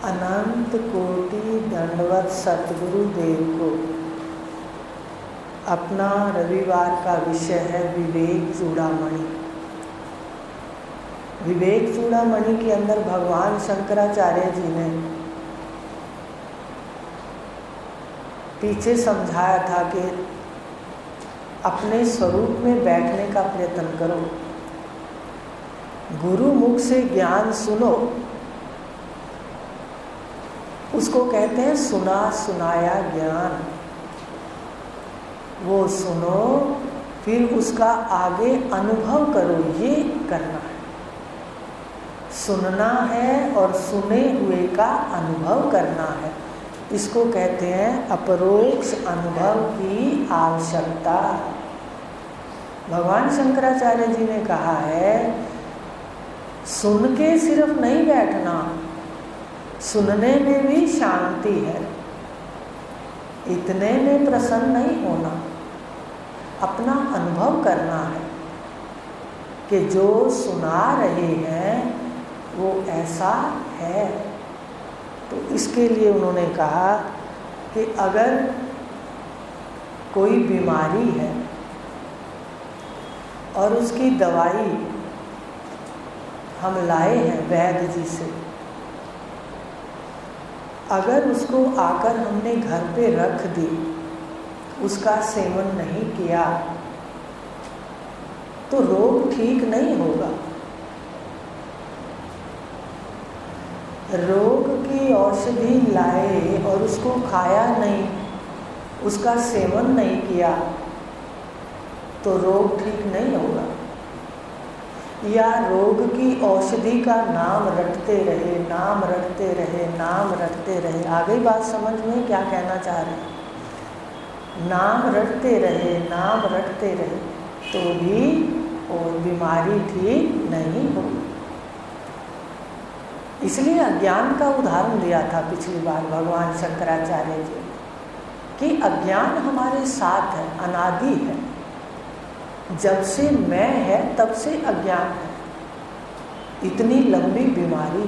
अनंत कोटि दंडवत सतगुरु देव को। अपना रविवार का विषय है विवेक चूड़ामणि। विवेक चूड़ामणि के अंदर भगवान शंकराचार्य जी ने पीछे समझाया था कि अपने स्वरूप में बैठने का प्रयत्न करो, गुरु मुख से ज्ञान सुनो, उसको कहते हैं सुना सुनाया ज्ञान। वो सुनो फिर उसका आगे अनुभव करो, ये करना है। सुनना है और सुने हुए का अनुभव करना है। इसको कहते हैं अपरोक्ष अनुभव की आवश्यकता। भगवान शंकराचार्य जी ने कहा है सुन के सिर्फ नहीं बैठना, सुनने में भी शांति है, इतने में प्रसन्न नहीं होना, अपना अनुभव करना है कि जो सुना रहे हैं वो ऐसा है। तो इसके लिए उन्होंने कहा कि अगर कोई बीमारी है और उसकी दवाई हम लाए हैं वैद्य जी से, अगर उसको आकर हमने घर पे रख दी, उसका सेवन नहीं किया तो रोग ठीक नहीं होगा। रोग की औषधि लाए और उसको खाया नहीं, उसका सेवन नहीं किया तो रोग ठीक नहीं होगा। या रोग की औषधि का नाम रटते रहे, नाम रटते रहे, नाम रटते रहे। आ गई बात समझ में क्या कहना चाह रहे हैं? नाम रटते रहे, नाम रटते रहे तो भी और बीमारी ठीक नहीं होगी। इसलिए अज्ञान का उदाहरण दिया था पिछली बार भगवान शंकराचार्य जी कि अज्ञान हमारे साथ है, अनादि है। जब से मैं है तब से अज्ञान है। इतनी लंबी बीमारी,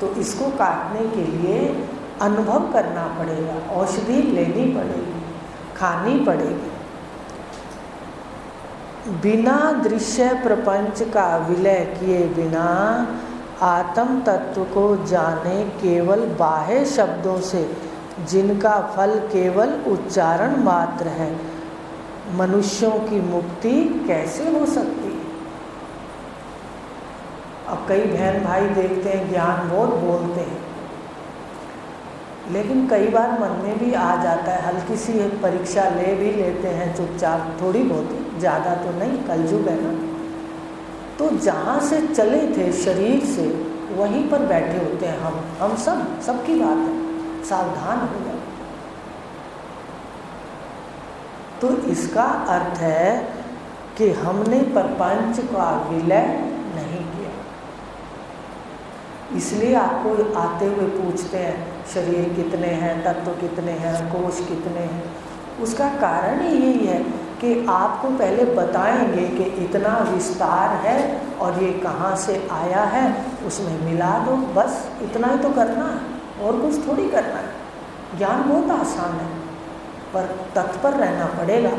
तो इसको काटने के लिए अनुभव करना पड़ेगा, औषधि लेनी पड़ेगी, खानी पड़ेगी। बिना दृश्य प्रपंच का विलय किए बिना आत्म तत्व को जाने केवल बाह्य शब्दों से, जिनका फल केवल उच्चारण मात्र है, मनुष्यों की मुक्ति कैसे हो सकती है? अब कई बहन भाई देखते हैं ज्ञान बहुत बोलते हैं, लेकिन कई बार मन में भी आ जाता है, हल्की सी एक परीक्षा ले भी लेते हैं चुपचाप, थोड़ी बहुत, ज़्यादा तो नहीं, कलयुग है ना। तो जहाँ से चले थे शरीर से वहीं पर बैठे होते हैं हम सबकी बात है, सावधान हो जाए। तो इसका अर्थ है कि हमने प्रपंच का विलय नहीं किया। इसलिए आपको आते हुए पूछते हैं शरीर कितने हैं, तत्व कितने हैं, कोश कितने हैं। उसका कारण ही यही है कि आपको पहले बताएंगे कि इतना विस्तार है और ये कहाँ से आया है, उसमें मिला दो, बस इतना ही तो करना है, और कुछ थोड़ी करना है। ज्ञान बहुत आसान है, पर तत्पर रहना पड़ेगा।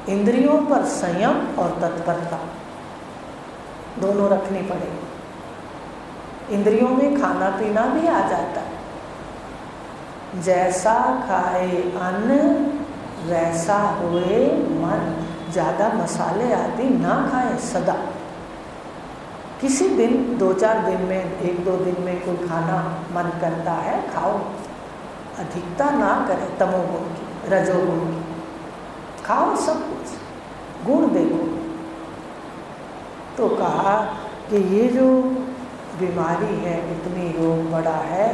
इंद्रियों पर संयम और तत्परता दोनों रखनी पड़ेगी। इंद्रियों में खाना पीना भी आ जाता है। जैसा खाए अन्न वैसा होए मन। ज़्यादा मसाले आदि ना खाएं सदा। किसी दिन 2-4 दिन में, 1-2 दिन में कोई खाना मन करता है, खाओ। अधिकता ना करें तमोगुण की, रजोगुण की। खाओ सब कुछ, गुण देखो। तो कहा कि ये जो बीमारी है, इतनी रोग बड़ा है,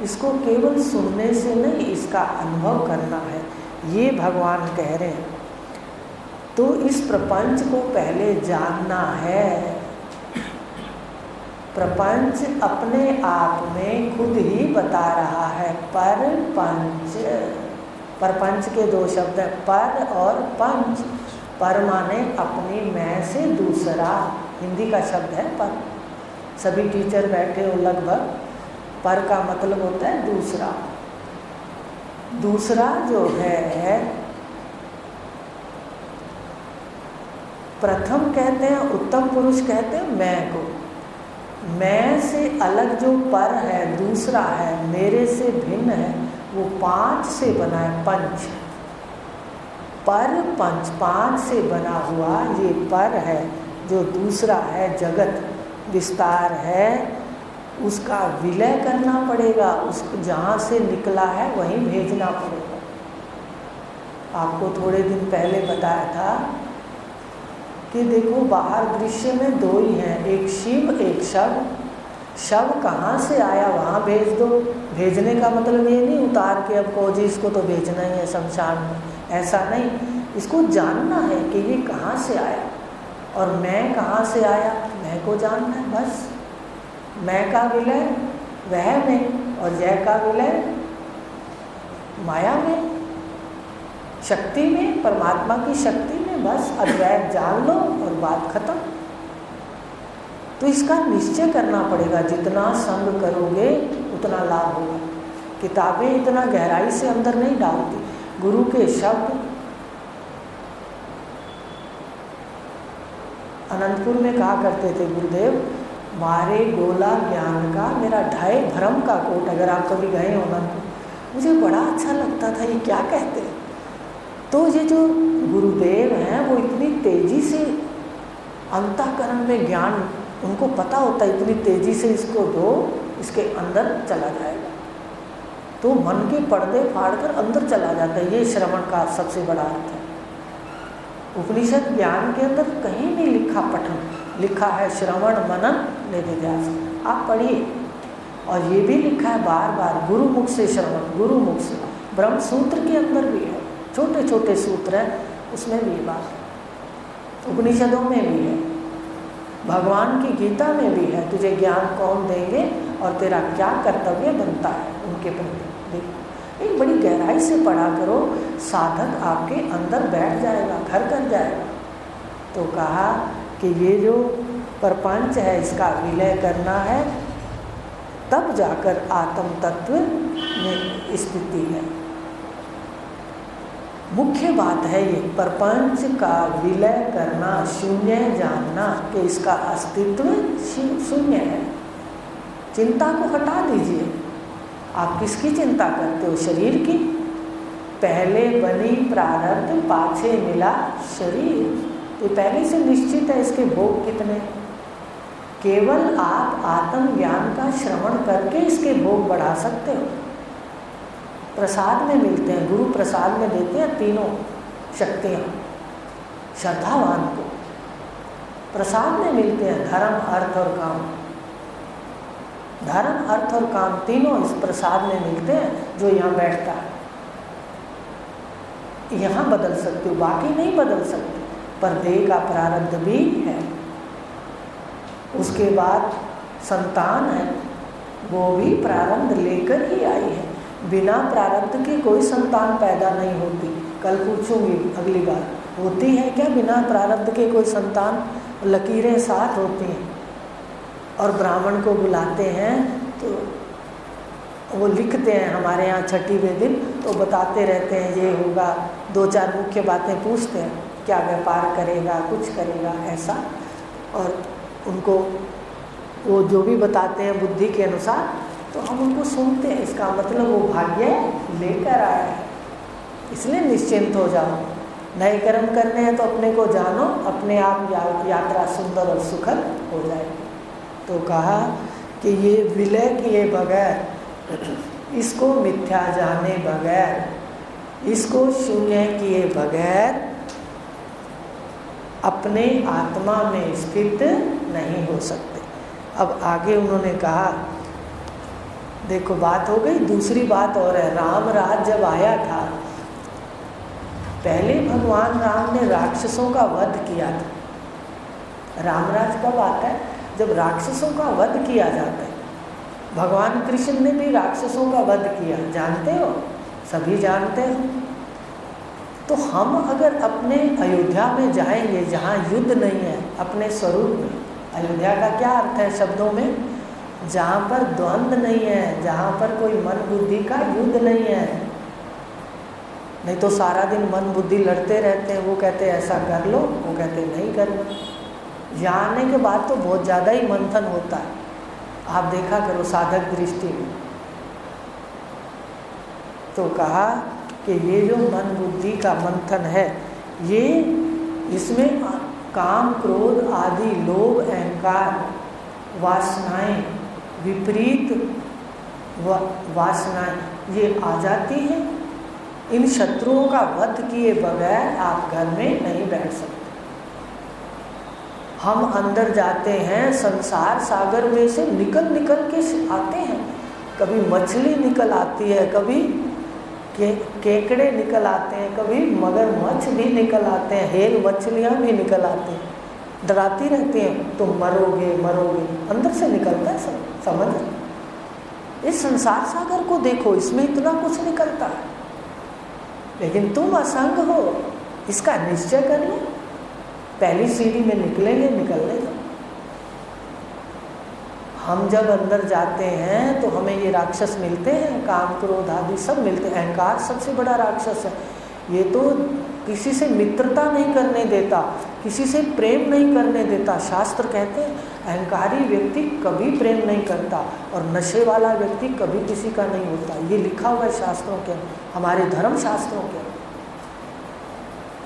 इसको केवल सुनने से नहीं, इसका अनुभव करना है, ये भगवान कह रहे हैं। तो इस प्रपंच को पहले जानना है। प्रपंच अपने आप में खुद ही बता रहा है। परपंच, परपंच के 2 शब्द हैं, पर और पंच। पर माने अपनी मैं से दूसरा, हिंदी का शब्द है पर। सभी टीचर बैठे हो लगभग, पर का मतलब होता है दूसरा। दूसरा जो है, प्रथम कहते हैं, उत्तम पुरुष कहते हैं मैं को। मैं से अलग जो पर है, दूसरा है, मेरे से भिन्न है, वो 5 से बना है। पंच, पर पंच, 5 से बना हुआ ये पर है, जो दूसरा है, जगत विस्तार है, उसका विलय करना पड़ेगा। उसको जहाँ से निकला है वहीं भेजना पड़ेगा। आपको थोड़े दिन पहले बताया था कि देखो बाहर दृश्य में 2 ही हैं, एक शिव एक शव। शव कहाँ से आया वहाँ भेज दो। भेजने का मतलब ये नहीं उतार के अब को जी इसको तो भेजना ही है शमशान में, ऐसा नहीं। इसको जानना है कि ये कहाँ से आया, और मैं कहाँ से आया, मैं को जानना है बस। मैं का विलय वह में, और जय का विलय माया में, शक्ति में, परमात्मा की शक्ति में। बस अद्वैत जान लो और बात खत्म। तो इसका निश्चय करना पड़ेगा, जितना संग करोगे उतना लाभ होगा। किताबें इतना गहराई से अंदर नहीं डालती। गुरु के शब्द, अनंतपुर में कहा करते थे गुरुदेव, मारे गोला ज्ञान का मेरा ढाई भ्रम का कोट। अगर आप कभी गए हो अनंतपुर, मुझे बड़ा अच्छा लगता था ये क्या कहते हैं। तो ये जो गुरुदेव हैं वो इतनी तेजी से अंतःकरण में ज्ञान उनको पता होता है, इतनी तेजी से इसको दो, इसके अंदर चला जाएगा। तो मन के पर्दे फाड़कर अंदर चला जाता है। ये श्रवण का सबसे बड़ा अर्थ है। उपनिषद ज्ञान के अंदर कहीं नहीं लिखा पठन, लिखा है श्रवण मनन निधिध्यासन। आप पढ़िए, और ये भी लिखा है बार बार, गुरु मुख से श्रवण, गुरु मुख से। ब्रह्म सूत्र के अंदर भी है, छोटे छोटे सूत्र हैं, उसमें भी बात है। उपनिषदों में भी है, भगवान की गीता में भी है। तुझे ज्ञान कौन देंगे और तेरा क्या कर्तव्य बनता है उनके प्रति। एक बड़ी गहराई से पढ़ा करो, साधक आपके अंदर बैठ जाएगा, घर कर जाएगा। तो कहा कि ये जो प्रपंच है इसका विलय करना है, तब जाकर आत्म तत्व में स्थिति है। मुख्य बात है ये, प्रपंच का विलय करना, शून्य जानना कि इसका अस्तित्व शून्य है। चिंता को हटा दीजिए। आप किसकी चिंता करते हो? शरीर की। पहले बनी प्रारब्ध पाछे मिला शरीर। ये पहले से निश्चित है इसके भोग कितने। केवल आप आत्मज्ञान का श्रवण करके इसके भोग बढ़ा सकते हो। प्रसाद में मिलते हैं, गुरु प्रसाद में देते हैं तीनों शक्तियाँ श्रद्धावान को। प्रसाद में मिलते हैं धर्म, अर्थ और काम। धर्म, अर्थ और काम तीनों इस प्रसाद में मिलते हैं जो यहाँ बैठता है। यहाँ बदल सकते हो, बाकी नहीं बदल सकते, पर देह का प्रारब्ध भी है। उसके बाद संतान है, वो भी प्रारब्ध लेकर ही आई है। बिना प्रारब्ध के कोई संतान पैदा नहीं होती। कल पूछूंगी अगली बार, होती है क्या बिना प्रारब्ध के कोई संतान? लकीरें साथ होती हैं। और ब्राह्मण को बुलाते हैं तो वो लिखते हैं, हमारे यहाँ छठीवें दिन तो बताते रहते हैं ये होगा, 2-4 मुख्य बातें पूछते हैं, क्या व्यापार करेगा, कुछ करेगा, ऐसा। और उनको वो जो भी बताते हैं बुद्धि के अनुसार, तो हम उनको सुनते हैं। इसका मतलब वो भाग्य लेकर आया है, इसलिए निश्चिंत हो जाओ। नए कर्म करने हैं तो अपने को जानो, अपने आप यात्रा सुंदर और सुखद हो जाएगी। तो कहा कि ये विलय किए बगैर, इसको मिथ्या जाने बगैर, इसको शून्य किए बगैर अपने आत्मा में स्थित नहीं हो सकते। अब आगे उन्होंने कहा, देखो बात हो गई। दूसरी बात और है, राम राज जब आया था, पहले भगवान राम ने राक्षसों का वध किया था। रामराज कब आता है? जब राक्षसों का वध किया जाता है। भगवान कृष्ण ने भी राक्षसों का वध किया, जानते हो, सभी जानते हो। तो हम अगर अपने अयोध्या में जाएंगे जहाँ युद्ध नहीं है, अपने स्वरूप में, अयोध्या का क्या अर्थ है शब्दों में? जहाँ पर द्वंद्व नहीं है, जहाँ पर कोई मन बुद्धि का युद्ध नहीं है। नहीं तो सारा दिन मन बुद्धि लड़ते रहते हैं, वो कहते हैं ऐसा कर लो, वो कहते हैं नहीं करना। यहाँ आने के बाद तो बहुत ज़्यादा ही मंथन होता है, आप देखा करो साधक दृष्टि में। तो कहा कि ये जो मन बुद्धि का मंथन है, ये इसमें काम क्रोध आदि लोभ अहंकार वासनाएं, विपरीत वासनाएं ये आ जाती हैं। इन शत्रुओं का वध किए बगैर आप घर में नहीं बैठ सकते। हम अंदर जाते हैं, संसार सागर में से निकल के आते हैं। कभी मछली निकल आती है, कभी केकड़े निकल आते हैं, कभी मगरमच्छ भी निकल आते हैं, हेल मछलियाँ भी निकल आती हैं, डराती रहती हैं, तुम मरोगे मरोगे, अंदर से निकलता है सब। समझ, इस संसार सागर को देखो, इसमें इतना कुछ निकलता है, लेकिन तुम असंग हो, इसका निश्चय कर लो। पहली सीढ़ी में निकलेंगे, निकलने दो। हम जब अंदर जाते हैं तो हमें ये राक्षस मिलते हैं, काम क्रोध आदि सब मिलते हैं। अहंकार सबसे बड़ा राक्षस है। ये तो किसी से मित्रता नहीं करने देता, किसी से प्रेम नहीं करने देता। शास्त्र कहते हैं अहंकारी व्यक्ति कभी प्रेम नहीं करता और नशे वाला व्यक्ति कभी किसी का नहीं होता। ये लिखा हुआ है शास्त्रों के, हमारे धर्म शास्त्रों के।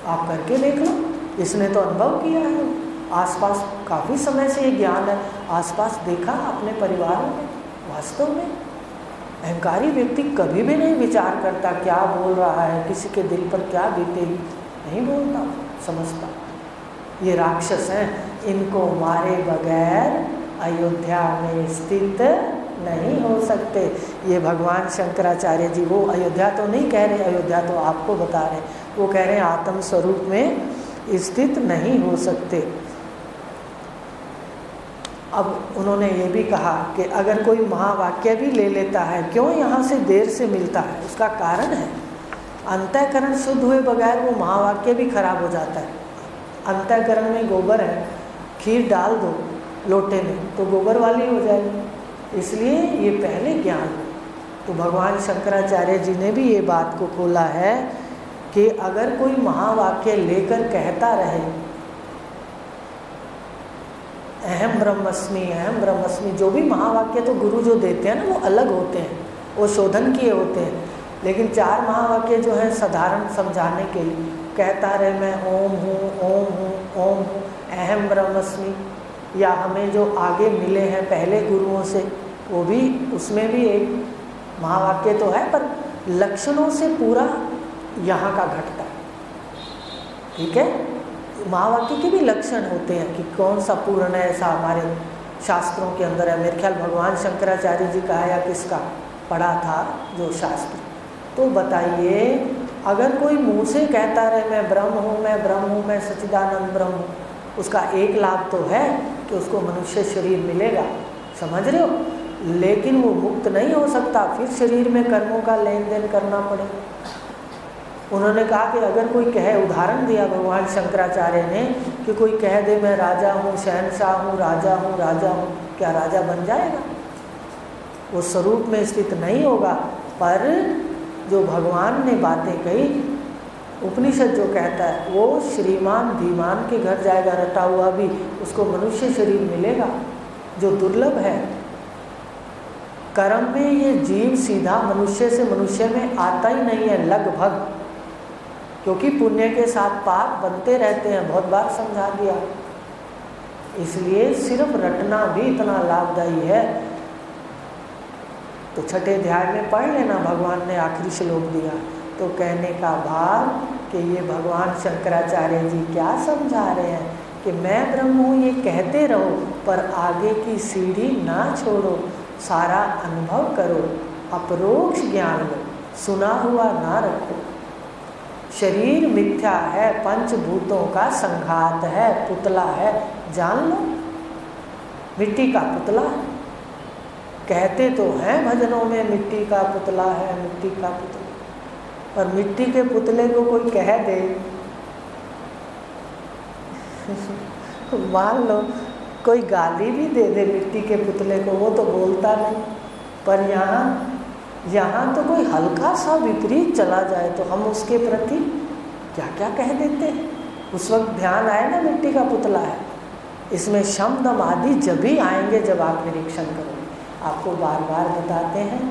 आप करके देख लो, इसने तो अनुभव किया है, आसपास काफ़ी समय से ये ज्ञान है, आसपास देखा अपने परिवार में। वास्तव में अहंकारी व्यक्ति कभी भी नहीं विचार करता क्या बोल रहा है, किसी के दिल पर क्या बीतेगी, नहीं बोलता, समझता। ये राक्षस हैं, इनको मारे बगैर अयोध्या में स्थित नहीं हो सकते। ये भगवान शंकराचार्य जी, वो अयोध्या तो नहीं कह रहे, अयोध्या तो आपको बता रहे, वो कह रहे हैं आत्म स्वरूप में स्थित नहीं हो सकते। अब उन्होंने ये भी कहा कि अगर कोई महावाक्य भी ले लेता है, क्यों यहाँ से देर से मिलता है, उसका कारण है अंतःकरण शुद्ध हुए बगैर वो महावाक्य भी खराब हो जाता है। अंतःकरण में गोबर है, खीर डाल दो लोटे में तो गोबर वाली हो जाएगी, इसलिए ये पहले ज्ञान। तो भगवान शंकराचार्य जी ने भी ये बात को खोला है कि अगर कोई महावाक्य लेकर कहता रहे अहम ब्रह्मस्मि, जो भी महावाक्य तो गुरु जो देते हैं ना वो अलग होते हैं, वो शोधन किए होते हैं। लेकिन 4 महावाक्य जो हैं साधारण समझाने के लिए, कहता रहे मैं ओम हूँ, ओम हूँ, ओम हूँ, अहम ब्रह्मस्मि, या हमें जो आगे मिले हैं पहले गुरुओं से, वो भी, उसमें भी एक महावाक्य तो है, पर लक्षणों से पूरा यहाँ का घटता है। ठीक है, महावाक्य के भी लक्षण होते हैं कि कौन सा पूर्ण है, ऐसा हमारे शास्त्रों के अंदर है। मेरे ख्याल भगवान शंकराचार्य जी का है या किसका पढ़ा था जो शास्त्र। तो बताइए, अगर कोई मुँह से कहता रहे मैं ब्रह्म हूँ, मैं ब्रह्म हूँ, मैं सच्चिदानंद ब्रह्म हूँ, उसका एक लाभ तो है कि उसको मनुष्य शरीर मिलेगा, समझ रहे हो, लेकिन वो मुक्त नहीं हो सकता, फिर शरीर में कर्मों का लेन देन करना पड़ेगा। उन्होंने कहा कि अगर कोई कहे, उदाहरण दिया भगवान शंकराचार्य ने कि कोई कह दे मैं राजा हूँ, शहनशाह हूँ, राजा हूँ, राजा हूँ, क्या राजा बन जाएगा? वो स्वरूप में स्थित नहीं होगा। पर जो भगवान ने बातें कही, उपनिषद जो कहता है, वो श्रीमान धीमान के घर जाएगा, रटा हुआ भी, उसको मनुष्य शरीर मिलेगा जो दुर्लभ है। कर्म में ये जीव सीधा मनुष्य से मनुष्य में आता ही नहीं है लगभग, क्योंकि पुण्य के साथ पाप बनते रहते हैं, बहुत बार समझा दिया। इसलिए सिर्फ रटना भी इतना लाभदायी है। तो छठे अध्याय में पढ़ लेना, भगवान ने आखिरी श्लोक दिया। तो कहने का भाव कि ये भगवान शंकराचार्य जी क्या समझा रहे हैं कि मैं ब्रह्म हूँ ये कहते रहो, पर आगे की सीढ़ी ना छोड़ो, सारा अनुभव करो, अपरोक्ष ज्ञान लो, सुना हुआ ना रखो। शरीर मिथ्या है, पंचभूतों का संघात है, पुतला है, जान लो, मिट्टी का पुतला है। कहते तो हैं भजनों में मिट्टी का पुतला है, मिट्टी का पुतला, पर मिट्टी के पुतले को कोई कह दे मान लो कोई गाली भी दे दे मिट्टी के पुतले को, वो तो बोलता नहीं। पर यहाँ तो कोई हल्का सा विपरीत चला जाए तो हम उसके प्रति क्या क्या कह देते हैं। उस वक्त ध्यान आए ना मिट्टी का पुतला है, इसमें शम दम आदि जब ही आएंगे जब आप निरीक्षण करोगे। आपको बार बार बताते हैं,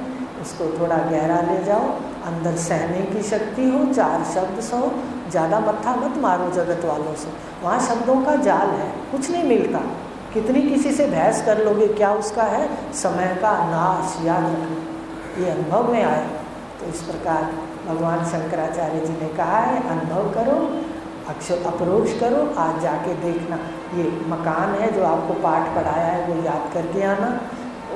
उसको थोड़ा गहरा ले जाओ, अंदर सहने की शक्ति हो, 4 शब्द सहो, ज़्यादा मत्था मत मारो जगत वालों से। वहाँ शब्दों का जाल है, कुछ नहीं मिलता। कितनी किसी से बहस कर लोगे, क्या उसका है? समय का नाश, याद रखना। ये अनुभव में आए। तो इस प्रकार भगवान शंकराचार्य जी ने कहा है, अनुभव करो, अपरोक्ष करो। आज जाके देखना, ये मकान है जो आपको पाठ पढ़ाया है वो याद करके आना।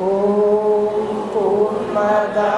ओम पूर्णमदः